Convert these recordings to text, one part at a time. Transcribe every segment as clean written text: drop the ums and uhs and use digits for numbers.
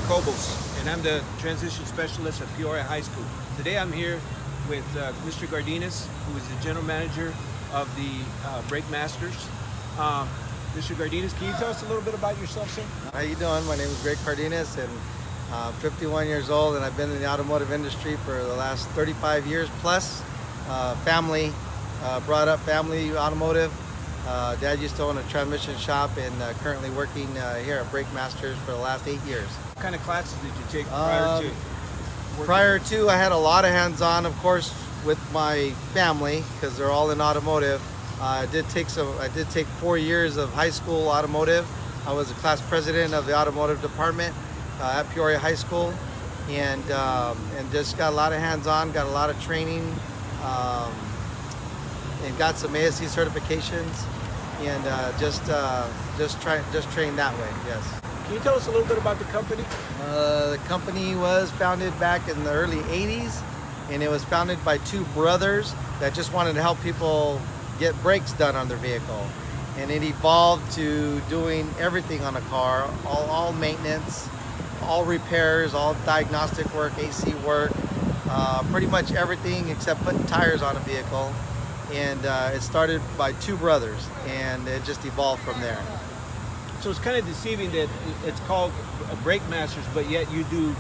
Cobos, and I'm the transition specialist at Peoria High School. Today I'm here with Mr. Gardinas, who is the general manager of the Brake Masters. Mr. Gardinas, can you tell us a little bit about yourself, sir? How you doing? My name is Greg Cardenas, and I'm 51 years old, and I've been in the automotive industry for the last 35 years plus. Family, brought up family automotive. Dad used to own a transmission shop, and currently working here at Brake Masters for the last 8 years. What kind of classes did you take prior to? Prior to, I had a lot of hands-on, of course, with my family because they're all in automotive. I did take 4 years of high school automotive. I was a class president of the automotive department at Peoria High School, and just got a lot of hands-on, got a lot of training, and got some ASC certifications, and just trained that way. Yes. Can you tell us a little bit about the company? The company was founded back in the early 80s, and it was founded by two brothers that just wanted to help people get brakes done on their vehicle. And it evolved to doing everything on a car, all maintenance, all repairs, all diagnostic work, AC work, pretty much everything except putting tires on a vehicle. And it started by two brothers, and it just evolved from there. So it's kind of deceiving that it's called Brake Masters, but yet you do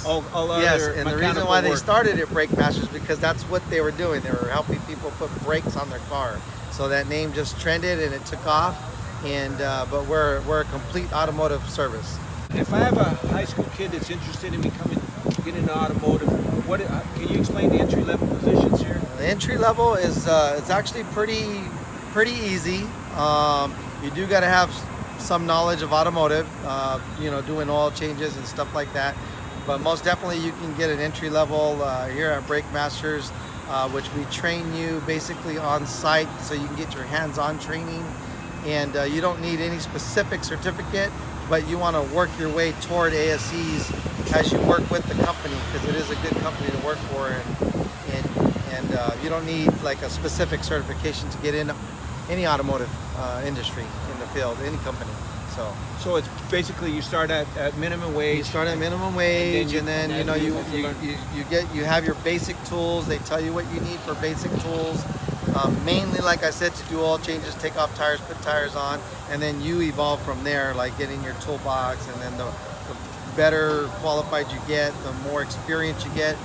all other yes, and the reason why they work. started at Brake Masters because that's what they were doing. They were helping people put brakes on their car. So that name just trended and it took off. And but we're a complete automotive service. If I have a high school kid that's interested in getting into automotive, can you explain the entry level positions here? The entry level is it's actually pretty easy. You do got to have some knowledge of automotive, doing oil changes and stuff like that. But most definitely you can get an entry level here at Brake Masters, which we train you basically on site so you can get your hands-on training. And you don't need any specific certificate, but you want to work your way toward ASCs as you work with the company, because it is a good company to work for, and you don't need like a specific certification to get in any automotive industry in the field, any company. So it's basically you start at minimum wage. You start at minimum wage, and then you have your basic tools. They tell you what you need for basic tools. Mainly, like I said, to do oil changes, take off tires, put tires on, and then you evolve from there, like getting your toolbox, and then the better qualified you get, the more experience you get,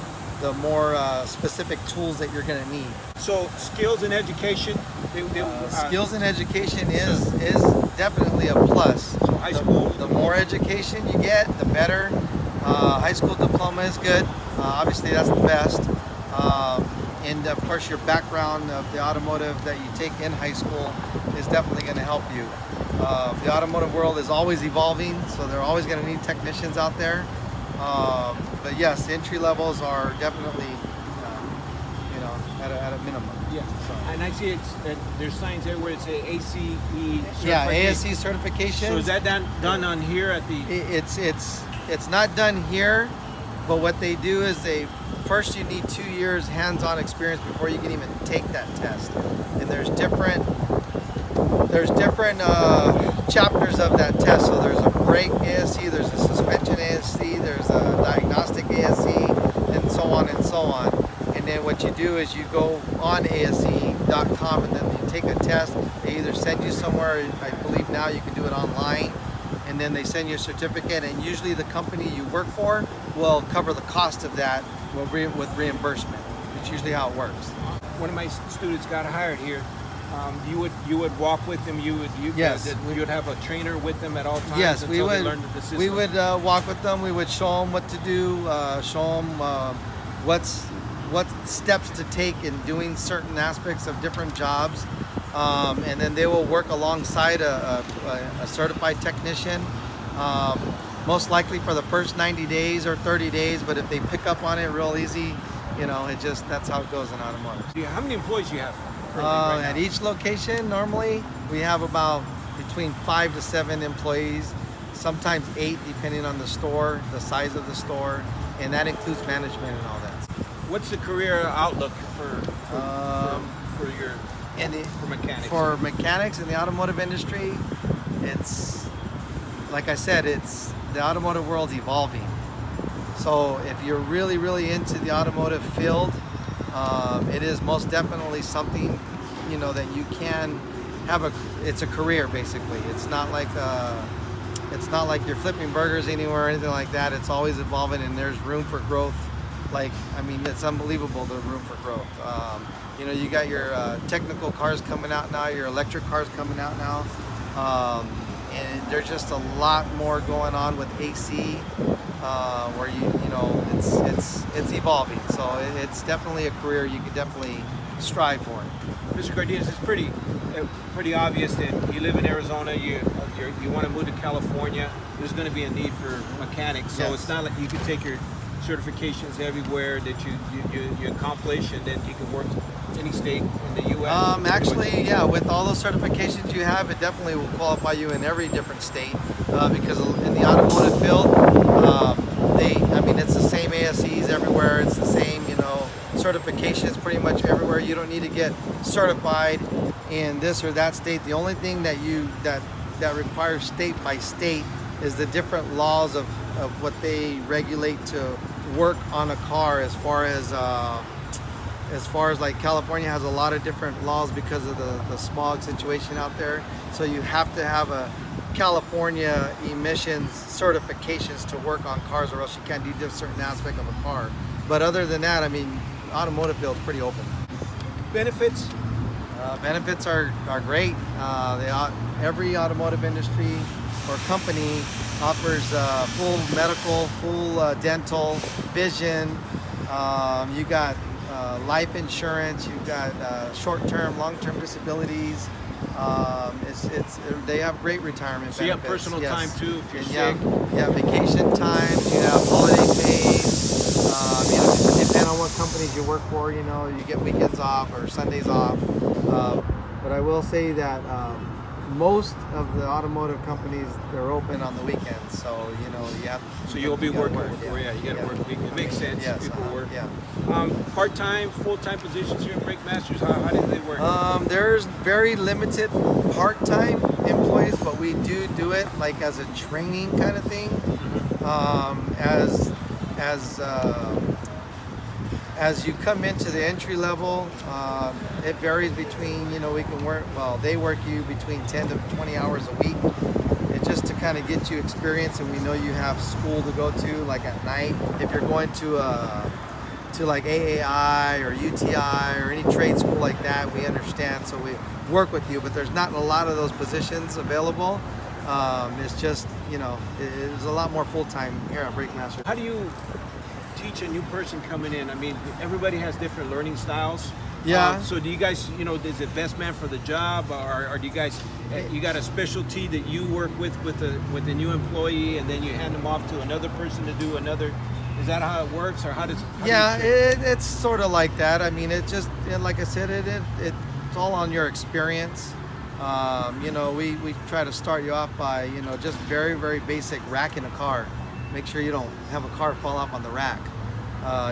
the more specific tools that you're going to need. So skills and education. Skills and education is definitely a plus. So high school. The more education you get, the better. High school diploma is good. Obviously, that's the best. And of course, your background of the automotive that you take in high school is definitely going to help you. The automotive world is always evolving, so they're always going to need technicians out there. But yes, entry levels are definitely, at a minimum. Yeah. So. And I see there's signs there where it's a ACE certification. Yeah, ASC certification. So is that done on here at the? It's not done here, but what they do is first you need 2 years hands-on experience before you can even take that test. And there's different chapters of that test. So there's a brake ASC, there's a suspension ASC, there's a diagnostic ASC, and so on and so on. And then what you do is you go on ASC.com, and then you take a test. They either send you somewhere, I believe now you can do it online, and then they send you a certificate, and usually the company you work for will cover the cost of that with reimbursement. It's usually how it works. One of my students got hired here. You would walk with them. Yes. You would have a trainer with them at all times. Yes, until they learned the system. We would walk with them. We would show them what to do. Show them what steps to take in doing certain aspects of different jobs, and then they will work alongside a certified technician. Most likely for the first 90 days or 30 days, but if they pick up on it real easy, that's how it goes in automotive. Yeah, how many employees do you have right at each location? Normally we have about between 5 to 7 employees, sometimes 8 depending on the store, the size of the store, and that includes management and all that. What's the career outlook for mechanics? For mechanics in the automotive industry, it's like I said, it's the automotive world's evolving. So if you're really, really into the automotive field, it is most definitely something, you know, that you can have it's a career basically. It's not like you're flipping burgers anywhere or anything like that. It's always evolving, and there's room for growth. Like, I mean, it's unbelievable, the room for growth. You know, you got your technical cars coming out now, your electric cars coming out now. And there's just a lot more going on with AC, where you know, it's evolving. So it's definitely a career you could definitely strive for. Mr. Cardenas, it's pretty obvious that you live in Arizona. You want to move to California. There's going to be a need for mechanics. So Yes. it's not like you can take your certifications everywhere that you accomplish, and then you can work any state in the U.S. Actually, yeah, with all those certifications you have, it definitely will qualify you in every different state, because in the automotive field, I mean, it's the same ASEs everywhere. It's the same, you know, certifications pretty much everywhere. You don't need to get certified in this or that state. The only thing that requires state by state is the different laws of what they regulate to work on a car, as far as like California has a lot of different laws because of the smog situation out there. So you have to have a California emissions certifications to work on cars, or else you can't do a certain aspect of a car. But other than that, I mean, automotive field is pretty open. Benefits? Benefits are great. Every automotive industry or company offers full medical, full dental, vision. You got life insurance. You've got short-term, long-term disabilities. They have great retirement benefits. So you have personal time too if you're sick. Yeah, vacation time. You have holiday pays. You know, depending on what companies you work for, you know, you get weekends off or Sundays off. But I will say that most of the automotive companies, they're open on the weekends, so you know you have. So you'll be working. Yeah, you got to work weekend. It makes sense. Yes, People work. Yeah. Part-time, full-time positions here at Brake Masters. How do they work? There's very limited part-time employees, but we do it like as a training kind of thing. As you come into the entry level, it varies between, you know, they work you between 10 to 20 hours a week. It's just to kind of get you experience, and we know you have school to go to, like at night. If you're going to like AAI or UTI or any trade school like that, we understand, so we work with you, but there's not a lot of those positions available. It's just, you know, it's a lot more full-time here at Brake Masters. How do you teach a new person coming in? I mean, everybody has different learning styles. Yeah. So do you guys, you know, is it best man for the job, or do you guys, you got a specialty that you work with the new employee, and then you hand them off to another person to do another? Is that how it works, or how does? It's sort of like that. I mean, it just, like I said, it's all on your experience. You know, we try to start you off by, you know, just very, very basic racking a car. Make sure you don't have a car fall off on the rack.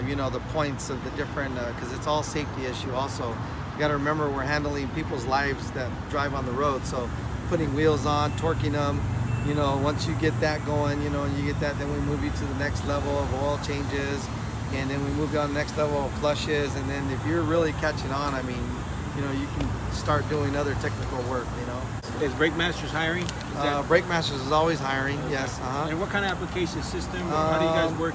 You know, the points of the different, because it's all safety issue also. You got to remember, we're handling people's lives that drive on the road. So putting wheels on, torquing them, you know, once you get that going, you know, and you get that, then we move you to the next level of oil changes, and then we move you on the next level of flushes. And then if you're really catching on, I mean, you know, you can start doing other technical work, you know. Is Brake Masters hiring? Brake Masters is always hiring, yes. And what kind of application system, or how do you guys work?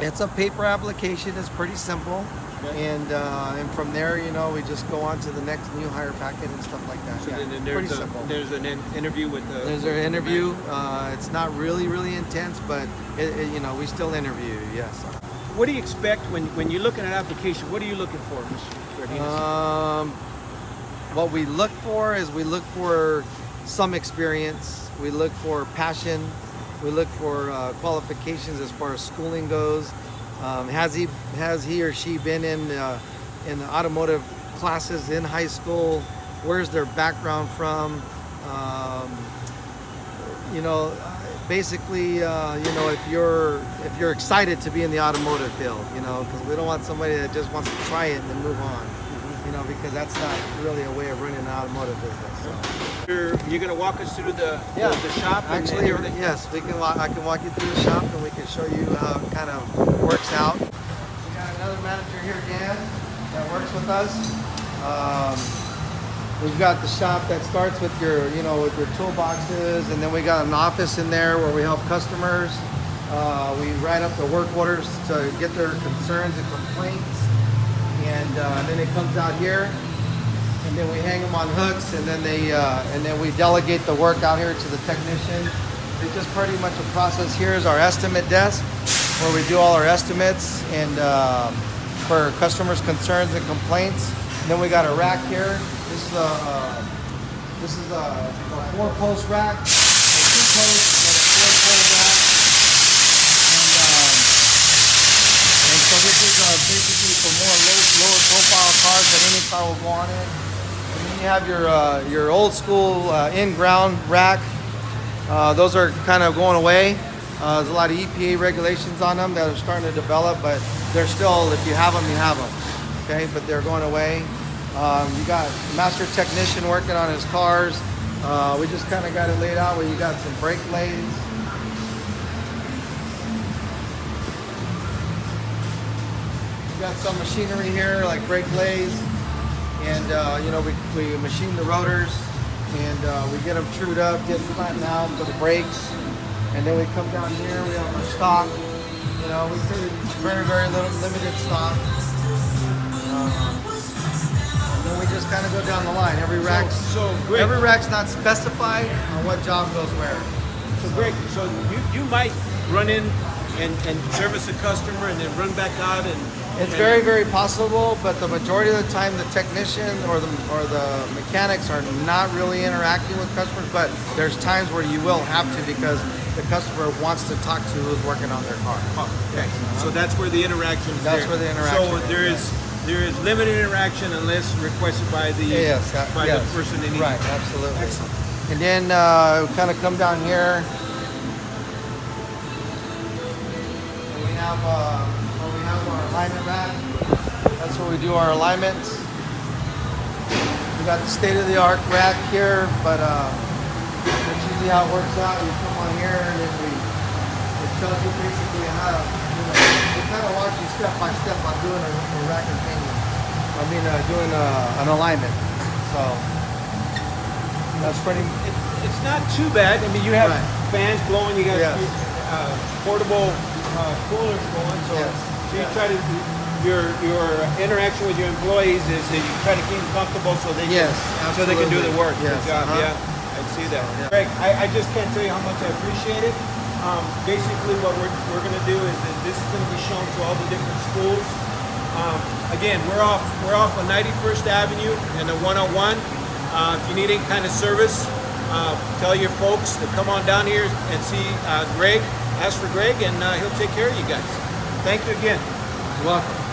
It's a paper application. It's pretty simple. Okay. And from there, you know, we just go on to the next new hire packet and stuff like that. So yeah, then pretty simple. There's an interview with the. There's an interview. It's not really intense, but you know, we still interview. Yes. What do you expect when you're looking at an application? What are you looking for, Mr. Cardenas? What we look for is some experience. We look for passion. We look for qualifications as far as schooling goes. Has he or she been in the automotive classes in high school? Where's their background from? You know, basically, you know, if you're excited to be in the automotive field, you know, because we don't want somebody that just wants to try it and then move on. You know, because that's not really a way of running an automotive business. So. You're gonna walk us through the shop and Actually, everything? yes, we can. I can walk you through the shop, and we can show you how it kind of works out. We got another manager here, Dan, that works with us. We've got the shop that starts with your, with your toolboxes, and then we got an office in there where we help customers. We write up the work orders to get their concerns and complaints, and then it comes out here. And then we hang them on hooks, and then we delegate the work out here to the technician. It's just pretty much a process. Here is our estimate desk, where we do all our estimates and for customers' concerns and complaints. And then we got a rack here. This is a 4-post rack, a 2-post, and a 4-pole rack. And so this is basically for more lower profile cars that any car will go on it. And then you have your old school in-ground rack. Those are kind of going away. There's a lot of EPA regulations on them that are starting to develop, but they're still, if you have them, you have them. Okay, but they're going away. You got master technician working on his cars. We just kind of got it laid out where you got some brake blades. You got some machinery here like brake blades, and we machine the rotors, and we get them trued up, get them flattened out for the brakes, and then we come down here. We have our stock. We carry very limited stock. Then we just kind of go down the line. Every rack's not specified on what job goes where. So Greg, you might run in and service a customer and then run back out and. It's very possible, but the majority of the time the technician or the mechanics are not really interacting with customers. But there's times where you will have to, because the customer wants to talk to who's working on their car. Oh, okay. So that's where the interaction is. That's where the interaction So there is limited interaction unless requested by the the person in need. Right, absolutely. Excellent. And then we kind of come down here, and we have our alignment rack. That's where we do our alignments. We got the state-of-the-art rack here, but that's usually how it works out. You come on here, and then it tells you basically how to, we kind of walk you step by step on doing a rack and pinion. Doing an alignment. So that's pretty. It's not too bad. I mean, you have fans blowing. You got portable coolers going. So, so you try to your interaction with your employees is that you try to keep them comfortable so they can do the work. Yes. Good job. Yeah, I see that. Greg, I just can't tell you how much I appreciate it. Basically, what we're going to do is that this is going to be shown to all the different schools. Again, we're off on 91st Avenue and the 101. If you need any kind of service, tell your folks to come on down here and see Greg. Ask for Greg, and he'll take care of you guys. Thank you again. You're welcome.